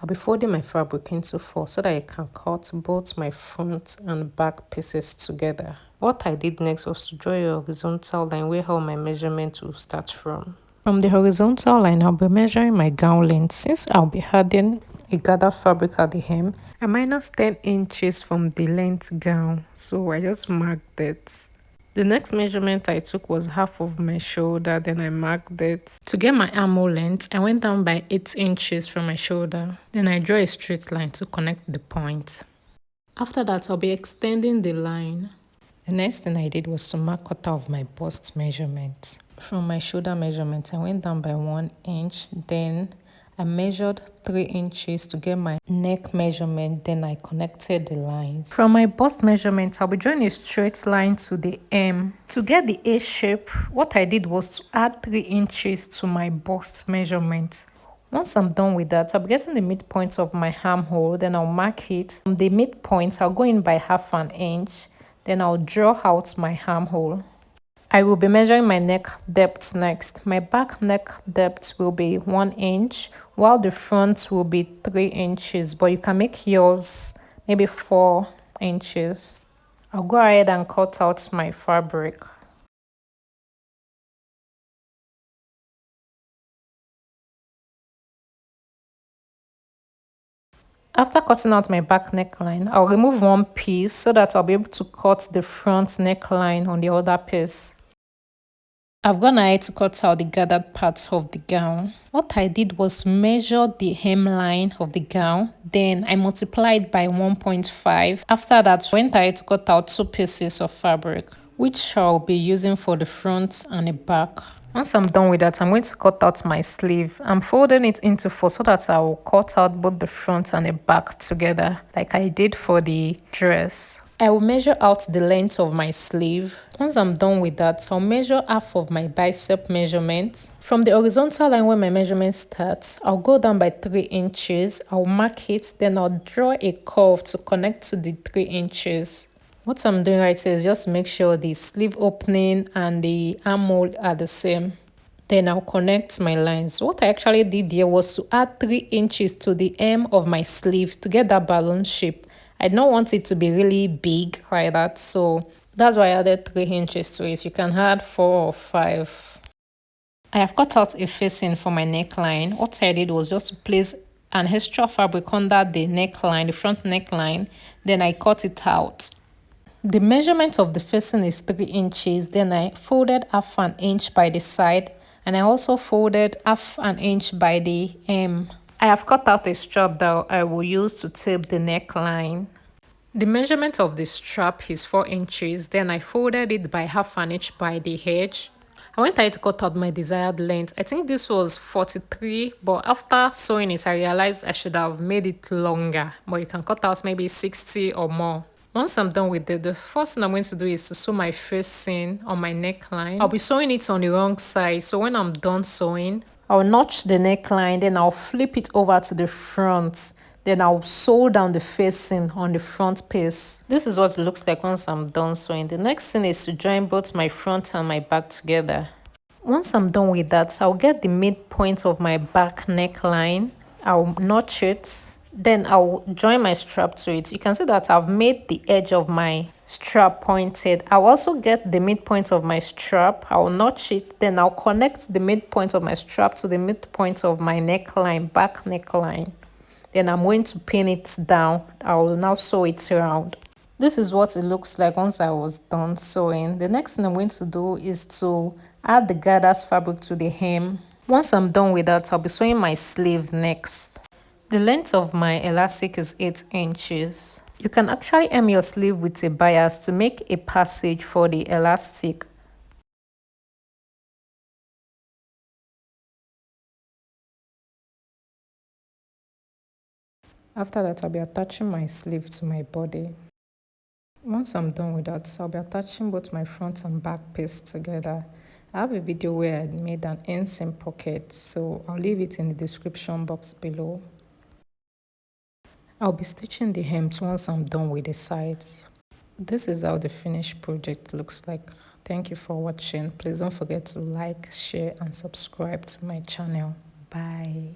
I'll be folding my fabric into four so that I can cut both my front and back pieces together. What I did next was to draw a horizontal line where all my measurements will start from. From the horizontal line, I'll be measuring my gown length. Since I'll be adding a gathered fabric at the hem, I minus 10 inches from the length gown, so I just marked it. The next measurement I took was half of my shoulder, then I marked it. To get my armhole length, I went down by 8 inches from my shoulder. Then I draw a straight line to connect the point. After that, I'll be extending the line. The next thing I did was to mark quarter of my bust measurement. From my shoulder measurement, I went down by 1 inch, then I measured 3 inches to get my neck measurement, then I connected the lines. From my bust measurement, I'll be drawing a straight line to the hem. To get the A shape, what I did was to add 3 inches to my bust measurement. Once I'm done with that, I'll be getting the midpoint of my armhole, then I'll mark it. From the midpoint, I'll go in by half an inch, then I'll draw out my armhole. I will be measuring my neck depth next. My back neck depth will be 1 inch, while the front will be 3 inches, but you can make yours maybe 4 inches. I'll go ahead and cut out my fabric. After cutting out my back neckline, I'll remove one piece so that I'll be able to cut the front neckline on the other piece. I've gone ahead to cut out the gathered parts of the gown. What I did was measure the hemline of the gown, then I multiplied by 1.5. After that, I went ahead to cut out 2 pieces of fabric, which I'll be using for the front and the back. Once I'm done with that, I'm going to cut out my sleeve. I'm folding it into 4 so that I will cut out both the front and the back together, like I did for the dress. I will measure out the length of my sleeve. Once I'm done with that, I'll measure half of my bicep measurement. From the horizontal line where my measurement starts, I'll go down by 3 inches. I'll mark it, then I'll draw a curve to connect to the 3 inches. What I'm doing right here is just make sure the sleeve opening and the armhole are the same. Then I'll connect my lines. What I actually did here was to add 3 inches to the hem of my sleeve to get that balloon shape. I don't want it to be really big like that, so that's why I added 3 inches to it. You can add 4 or 5. I have cut out a facing for my neckline. What I did was just to place an extra fabric under the neckline, the front neckline, then I cut it out. The measurement of the facing is 3 inches, then I folded half an inch by the side, and I also folded half an inch by the hem. I have cut out a strap that I will use to tape the neckline. The measurement of the strap is 4 inches, then I folded it by half an inch by the edge. I went ahead to cut out my desired length. I think this was 43, but after sewing it, I realized I should have made it longer, but you can cut out maybe 60 or more. Once I'm done with it, the first thing I'm going to do is to sew my facing on my neckline. I'll be sewing it on the wrong side, so when I'm done sewing, I'll notch the neckline, then I'll flip it over to the front. Then I'll sew down the facing on the front piece. This is what it looks like once I'm done sewing. The next thing is to join both my front and my back together. Once I'm done with that, I'll get the midpoint of my back neckline. I'll notch it. Then I'll join my strap to it. You can see that I've made the edge of my strap pointed. I'll also get the midpoint of my strap. I'll notch it. Then I'll connect the midpoint of my strap to the midpoint of my neckline, back neckline. Then I'm going to pin it down. I will now sew it around. This is what it looks like once I was done sewing. The next thing I'm going to do is to add the gathers fabric to the hem. Once I'm done with that, I'll be sewing my sleeve next. The length of my elastic is 8 inches. You can actually hem your sleeve with a bias to make a passage for the elastic. After that, I'll be attaching my sleeve to my body. Once I'm done with that, I'll be attaching both my front and back piece together. I have a video where I made an inseam pocket, so I'll leave it in the description box below. I'll be stitching the hems once I'm done with the sides. This is how the finished project looks like. Thank you for watching. Please don't forget to like, share, and subscribe to my channel. Bye.